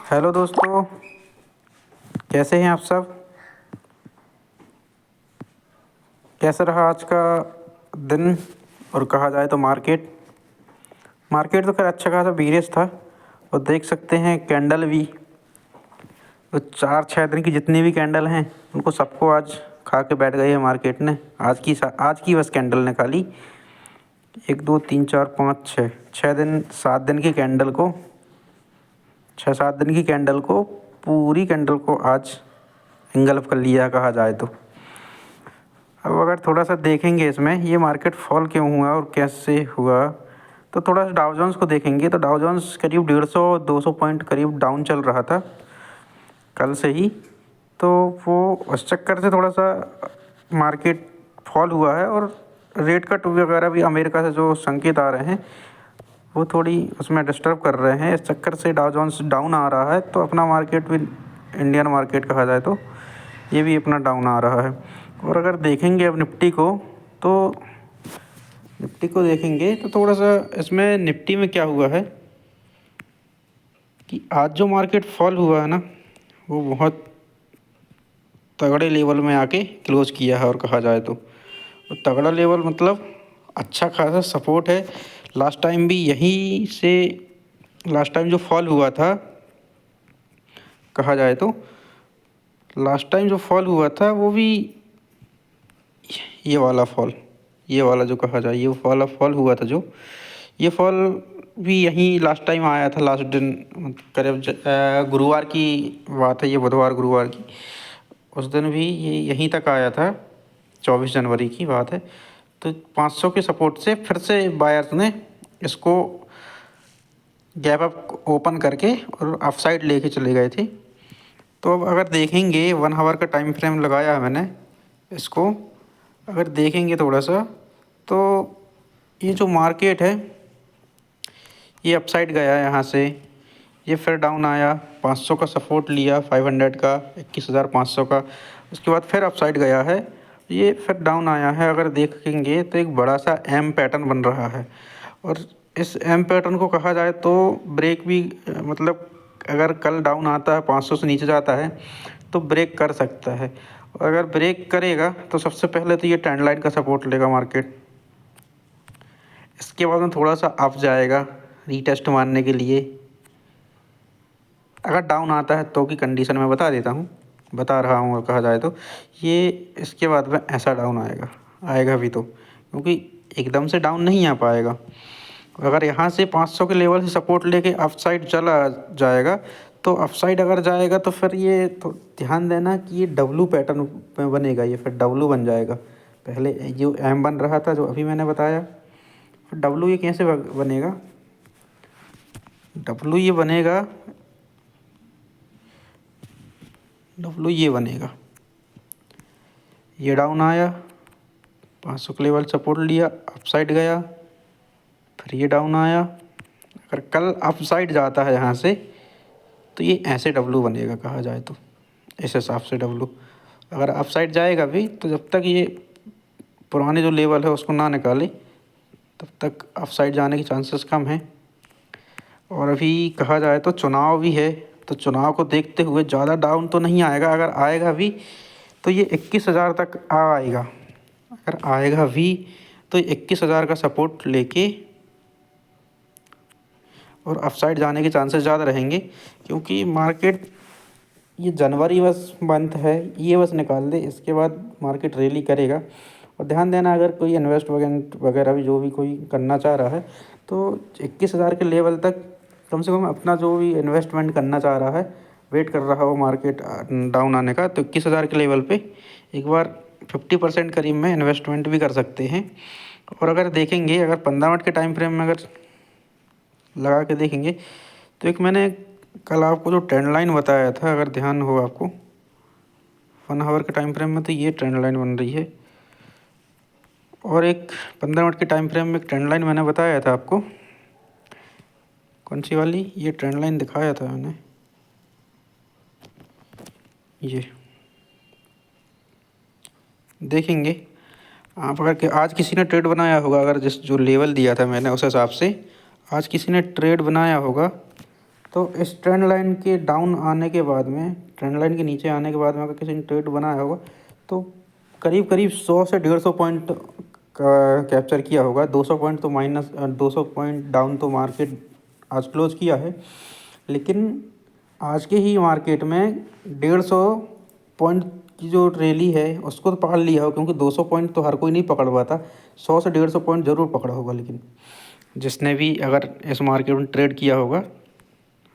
Hello दोस्तों, कैसे हैं आप सब। कैसा रहा आज का दिन। और कहा जाए तो मार्केट मार्केट तो खैर अच्छा खासा बीरियस था। और देख सकते हैं कैंडल भी, तो 4-6 दिन की जितनी भी कैंडल हैं उनको सबको आज खा के बैठ गई है मार्केट ने। आज की बस कैंडल ने खाली 1 2 3 4 5 6 6 दिन 7 दिन की कैंडल को 6-7 दिन की कैंडल को पूरी कैंडल को आज इंगल्फ कर लिया कहा जाए तो। अब अगर थोड़ा सा देखेंगे इसमें ये मार्केट फॉल क्यों हुआ और कैसे हुआ, तो थोड़ा सा डाउ जोन्स को देखेंगे तो डाउ जोन्स करीब 150-200 पॉइंट करीब डाउन चल रहा था कल से ही। तो वो उस चक्कर से थोड़ा सा मार्केट फॉल हुआ है। और रेट कट वगैरह भी अमेरिका से जो संकेत आ रहे हैं वो थोड़ी उसमें डिस्टर्ब कर रहे हैं। इस चक्कर से डाउ जोन्स डाउन आ रहा है। तो अपना मार्केट भी इंडियन मार्केट कहा जाए तो ये भी अपना डाउन आ रहा है। और अगर देखेंगे अब निफ्टी को, तो निफ्टी को देखेंगे तो थोड़ा सा इसमें निफ्टी में क्या हुआ है कि आज जो मार्केट फॉल हुआ है ना, वो बहुत तगड़े लेवल में आके क्लोज किया है। और कहा जाए तो तगड़ा लेवल मतलब अच्छा खासा सपोर्ट है। लास्ट टाइम भी यहीं से, लास्ट टाइम जो फॉल हुआ था, कहा जाए तो लास्ट टाइम जो फॉल हुआ था वो भी ये वाला फॉल, ये वाला जो कहा जाए ये वाला फॉल हुआ था, जो ये फॉल भी यहीं लास्ट टाइम आया था। लास्ट दिन करीब गुरुवार की बात है, ये बुधवार गुरुवार की, उस दिन भी ये यहीं तक आया था। 24 जनवरी की बात है। तो 500 के सपोर्ट से फिर से बायर्स ने इसको गैप अप ओपन करके और अप साइड लेके चले गए थे। तो अब अगर देखेंगे 1 आवर का टाइम फ्रेम लगाया है मैंने इसको, अगर देखेंगे थोड़ा सा तो ये जो मार्केट है ये अपसाइड गया है यहाँ से, ये फिर डाउन आया, 500 का सपोर्ट लिया, 500 का, 21,500 का, उसके बाद फिर अपसाइड गया है, ये फिर डाउन आया है। अगर देखेंगे तो एक बड़ा सा एम पैटर्न बन रहा है। और इस एम पैटर्न को कहा जाए तो ब्रेक भी, मतलब अगर कल डाउन आता है 500 से नीचे जाता है तो ब्रेक कर सकता है। और अगर ब्रेक करेगा तो सबसे पहले तो ये ट्रेंड लाइन का सपोर्ट लेगा मार्केट। इसके बाद में थोड़ा सा अप जाएगा रीटेस्ट मारने के लिए। अगर डाउन आता है तो की कंडीशन मैं बता रहा हूँ। और कहा जाए तो ये इसके बाद में ऐसा डाउन आएगा भी, तो क्योंकि एकदम से डाउन नहीं आ पाएगा। अगर यहाँ से 500 के लेवल से सपोर्ट लेके अप साइड चला जाएगा, तो अप साइड अगर जाएगा तो फिर ये तो ध्यान देना कि ये डब्लू पैटर्न में बनेगा, ये फिर डब्लू बन जाएगा। पहले जो एम बन रहा था जो अभी मैंने बताया, फिर डब्लू ये कैसे बनेगा, डब्लू ये बनेगा, डब्लू ये बनेगा, ये डाउन आया, 500 के लेवल सपोर्ट लिया, अप साइड गया, फिर ये डाउन आया। अगर कल अप साइड जाता है यहाँ से तो ये ऐसे डब्लू बनेगा कहा जाए तो, इस हिसाब से डब्लू। अगर अप साइड जाएगा भी तो जब तक ये पुराने जो लेवल है उसको ना निकाले तब तक अप साइड जाने के चांसेस कम हैं। और अभी कहा जाए तो चुनाव भी है, तो चुनाव को देखते हुए ज़्यादा डाउन तो नहीं आएगा। अगर आएगा भी तो ये 21,000 तक आएगा। अगर आएगा भी तो 21,000 का सपोर्ट लेके और अपसाइड जाने के चांसेस ज़्यादा रहेंगे। क्योंकि मार्केट ये जनवरी बस मंथ है, ये बस निकाल दे, इसके बाद मार्केट रैली करेगा। और ध्यान देना, अगर कोई इन्वेस्ट वगैरह भी जो भी कोई करना चाह रहा है तो 21,000 के लेवल तक कम से कम अपना जो भी इन्वेस्टमेंट करना चाह रहा है, वेट कर रहा हो मार्केट डाउन आने का, तो 21,000 के लेवल पे एक बार 50% करीब में इन्वेस्टमेंट भी कर सकते हैं। और अगर देखेंगे, अगर 15 मिनट के टाइम फ्रेम में अगर लगा के देखेंगे तो एक मैंने कल आपको जो ट्रेंड लाइन बताया था, अगर ध्यान हो आपको, 1 आवर के टाइम फ्रेम में, तो ये ट्रेंड लाइन बन रही है। और एक 15 मिनट के टाइम फ्रेम में एक ट्रेंड लाइन मैंने बताया था आपको, कौन सी वाली, ये ट्रेंड लाइन दिखाया था मैंने, ये देखेंगे आप। अगर आज किसी ने ट्रेड बनाया होगा, अगर जिस जो लेवल दिया था मैंने उस हिसाब से आज किसी ने ट्रेड बनाया होगा, तो इस ट्रेंड लाइन के डाउन आने के बाद में, ट्रेंड लाइन के नीचे आने के बाद में अगर किसी ने ट्रेड बनाया होगा तो करीब करीब 100 से 150 पॉइंट का कैप्चर किया होगा। 200 पॉइंट तो माइनस 200 पॉइंट डाउन तो मार्केट आज क्लोज किया है, लेकिन आज के ही मार्केट में 150 पॉइंट की जो रैली है उसको तो पकड़ लिया हो, क्योंकि 200 पॉइंट तो हर कोई नहीं पकड़ पाता। 100 से 150 पॉइंट ज़रूर पकड़ा होगा, लेकिन जिसने भी अगर इस मार्केट में ट्रेड किया होगा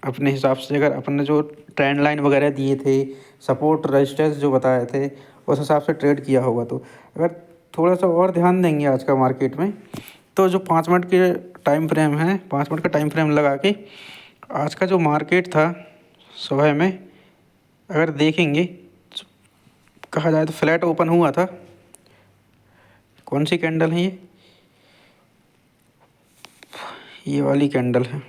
अपने हिसाब से, अगर अपने जो ट्रेंड लाइन वगैरह दिए थे, सपोर्ट रेजिस्टेंस जो बताए थे, उस हिसाब से ट्रेड किया होगा, तो अगर थोड़ा सा और ध्यान देंगे आज का मार्केट में, तो जो 5 मिनट के टाइम फ्रेम है, 5 मिनट का टाइम फ्रेम लगा के आज का जो मार्केट था सुबह में अगर देखेंगे तो कहा जाए तो फ्लैट ओपन हुआ था। कौन सी कैंडल है ये वाली कैंडल है।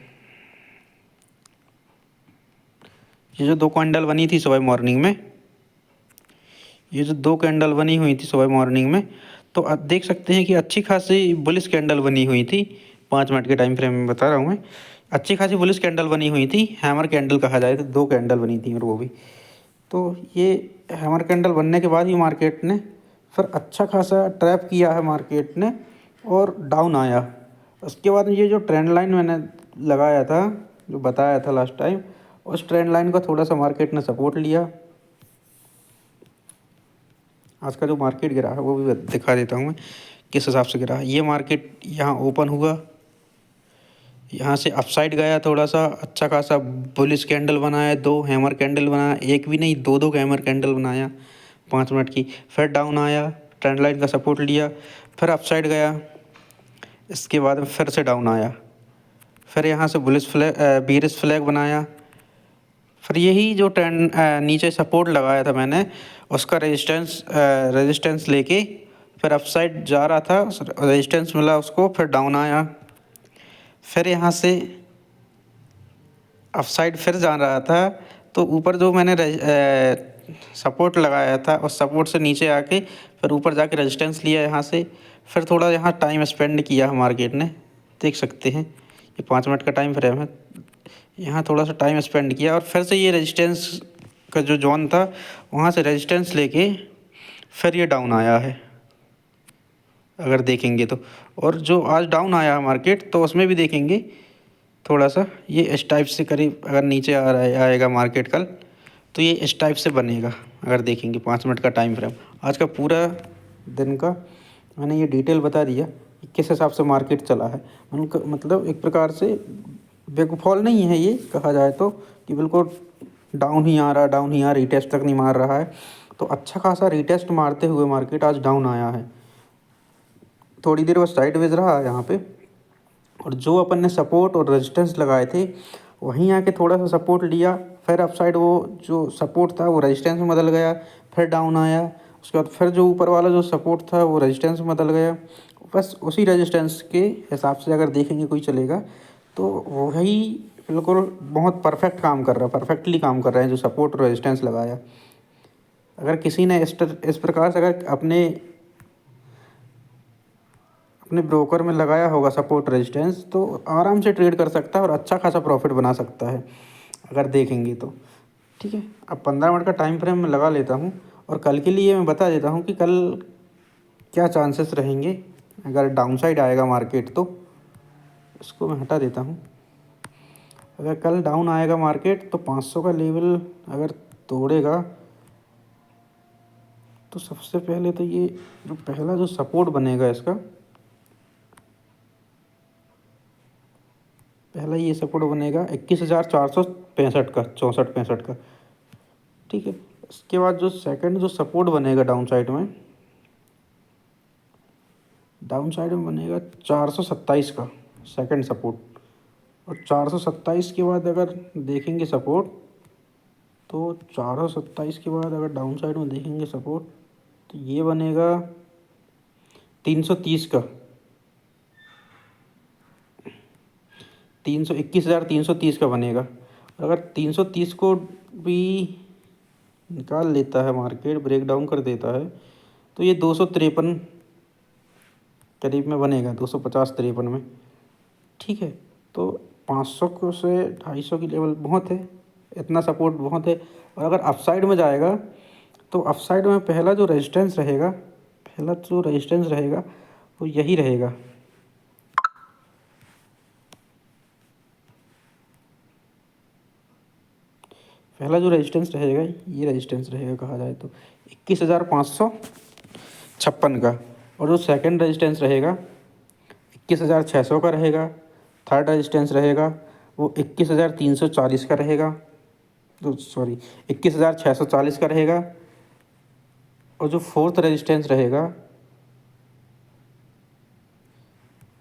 ये जो 2 कैंडल बनी थी सुबह मॉर्निंग में, ये जो 2 कैंडल बनी हुई थी सुबह मॉर्निंग में, तो आप देख सकते हैं कि अच्छी खासी बुलिश कैंडल बनी हुई थी। 5 मिनट के टाइम फ्रेम में बता रहा हूँ मैं, अच्छी खासी बुलिश कैंडल बनी हुई थी। हैमर कैंडल कहा जाए तो 2 कैंडल बनी थी, और वो भी तो ये हैमर कैंडल बनने के बाद ही मार्केट ने फिर अच्छा खासा ट्रैप किया है मार्केट ने, और डाउन आया। उसके बाद ये जो ट्रेंड लाइन मैंने लगाया था, जो बताया था लास्ट टाइम, उस ट्रेंड लाइन का थोड़ा सा मार्केट ने सपोर्ट लिया। आज का जो मार्केट गिरा है वो भी दिखा देता हूँ मैं किस हिसाब से गिरा है। ये मार्केट यहाँ ओपन हुआ, यहाँ से अपसाइड गया, थोड़ा सा अच्छा खासा बुलिश कैंडल बनाया, 2 हैमर कैंडल बनाया, एक भी नहीं 2 हैमर कैंडल बनाया 5 मिनट की। फिर डाउन आया, ट्रेंड लाइन का सपोर्ट लिया, फिर अपसाइड गया, इसके बाद में फिर से डाउन आया, फिर यहाँ से बुलिश फ्लैग बीरिश फ्लैग बनाया। फिर यही जो ट्रेंड नीचे सपोर्ट लगाया था मैंने, उसका रेजिस्टेंस लेके फिर अपसाइड जा रहा था, रेजिस्टेंस मिला उसको, फिर डाउन आया, फिर यहाँ से अपसाइड फिर जा रहा था। तो ऊपर जो मैंने सपोर्ट लगाया था उस सपोर्ट से नीचे आके फिर ऊपर जाके रेजिस्टेंस लिया यहाँ से, फिर थोड़ा यहाँ टाइम स्पेंड किया है मार्केट ने। देख सकते हैं ये 5 मिनट का टाइम फ्रेम है, यहाँ थोड़ा सा टाइम स्पेंड किया, और फिर से ये रेजिस्टेंस का जो जोन था वहाँ से रेजिस्टेंस लेके फिर ये डाउन आया है अगर देखेंगे तो। और जो आज डाउन आया है मार्केट, तो उसमें भी देखेंगे थोड़ा सा ये इस टाइप से करीब अगर नीचे आ रहा है आएगा मार्केट कल, तो ये इस टाइप से बनेगा। अगर देखेंगे 5 मिनट का टाइम फ्रेम, आज का पूरा दिन का मैंने ये डिटेल बता दिया कि किस हिसाब से मार्केट चला है। मतलब एक प्रकार से बिग फॉल नहीं है ये कहा जाए तो, कि बिल्कुल डाउन ही आ रहा, डाउन ही आ रहा, रिटेस्ट तक नहीं मार रहा है। तो अच्छा खासा रिटेस्ट मारते हुए मार्केट आज डाउन आया है, थोड़ी देर बस साइडवेज रहा है यहाँ पे, और जो अपन ने सपोर्ट और रेजिस्टेंस लगाए थे वहीं आके थोड़ा सा सपोर्ट लिया, फिर अपसाइड वो जो सपोर्ट था वो रेजिस्टेंस में बदल गया, फिर डाउन आया। उसके बाद फिर जो ऊपर वाला जो सपोर्ट था वो रेजिस्टेंस में बदल गया। बस उसी रेजिस्टेंस के हिसाब से अगर देखेंगे कोई चलेगा, तो वही बिल्कुल बहुत परफेक्ट काम कर रहा है, परफेक्टली काम कर रहे हैं जो सपोर्ट और रेजिस्टेंस लगाया। अगर किसी ने इस प्रकार से अगर अपने ब्रोकर में लगाया होगा सपोर्ट रेजिस्टेंस, तो आराम से ट्रेड कर सकता है और अच्छा खासा प्रॉफिट बना सकता है अगर देखेंगे तो। ठीक है, अब 15 मिनट का टाइम फ्रेम मैं लगा लेता हूँ, और कल के लिए मैं बता देता हूँ कि कल क्या चांसेस रहेंगे। अगर डाउन साइड आएगा मार्केट तो इसको मैं हटा देता हूँ। अगर कल डाउन आएगा मार्केट तो 500 का लेवल अगर तोड़ेगा, तो सबसे पहले तो ये जो पहला जो सपोर्ट बनेगा इसका, पहला ये सपोर्ट बनेगा 21,465 का, 64-65 का। ठीक है, इसके बाद जो सेकंड जो सपोर्ट बनेगा डाउन साइड में बनेगा 427 का सेकंड सपोर्ट। और 427 के बाद अगर देखेंगे सपोर्ट, तो 427 के बाद अगर डाउन साइड में देखेंगे सपोर्ट, तो ये बनेगा 330 का, 21,330 का बनेगा। अगर 330 को भी निकाल लेता है मार्केट, ब्रेक डाउन कर देता है, तो ये 253 करीब में बनेगा, 250-53 में। ठीक है, तो 500 को से 250 की लेवल बहुत है, इतना सपोर्ट बहुत है। और अगर अपसाइड में जाएगा तो अपसाइड में पहला जो रेजिस्टेंस रहेगा वो यही रहेगा। पहला जो रेजिस्टेंस रहेगा ये रेजिस्टेंस रहेगा कहा जाए तो 21,556 का। और जो सेकंड रेजिस्टेंस रहेगा 21,600 का रहेगा। थर्ड रेजिस्टेंस रहेगा वो 21,340 का रहेगा, तो सॉरी 21,640 का रहेगा। और जो फोर्थ रेजिस्टेंस रहेगा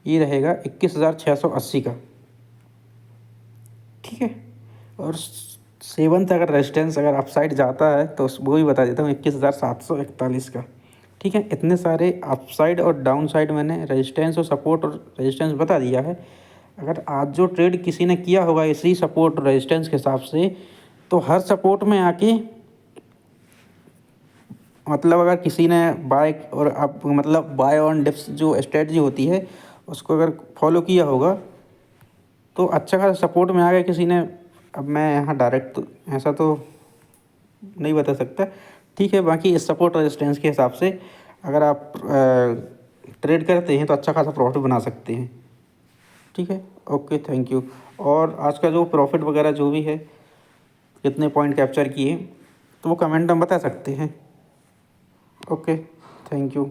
ये रहेगा 21,680 का, ठीक है। और सेवंथ अगर रेजिस्टेंस अगर अपसाइड जाता है तो वो भी बता देता हूँ 21,741 का, ठीक है। इतने सारे अपसाइड और डाउन साइड मैंने रेजिस्टेंस और सपोर्ट और रेजिस्टेंस बता दिया है। अगर आज जो ट्रेड किसी ने किया होगा इसी सपोर्ट और रेजिस्टेंस के हिसाब से, तो हर सपोर्ट में आके मतलब अगर किसी ने बाय और अब मतलब बाय ऑन डिप्स जो स्ट्रेटजी होती है उसको अगर फॉलो किया होगा तो अच्छा खासा सपोर्ट में आ गया किसी ने। अब मैं यहाँ डायरेक्ट तो ऐसा तो नहीं बता सकता, ठीक है। बाकी इस सपोर्ट रेजिस्टेंस के हिसाब से अगर आप ट्रेड करते हैं तो अच्छा खासा प्रॉफिट बना सकते हैं, ठीक है। Okay, thank you. और आज का जो प्रॉफिट वगैरह जो भी है कितने पॉइंट कैप्चर किए तो वो कमेंट में बता सकते हैं। Okay, thank you.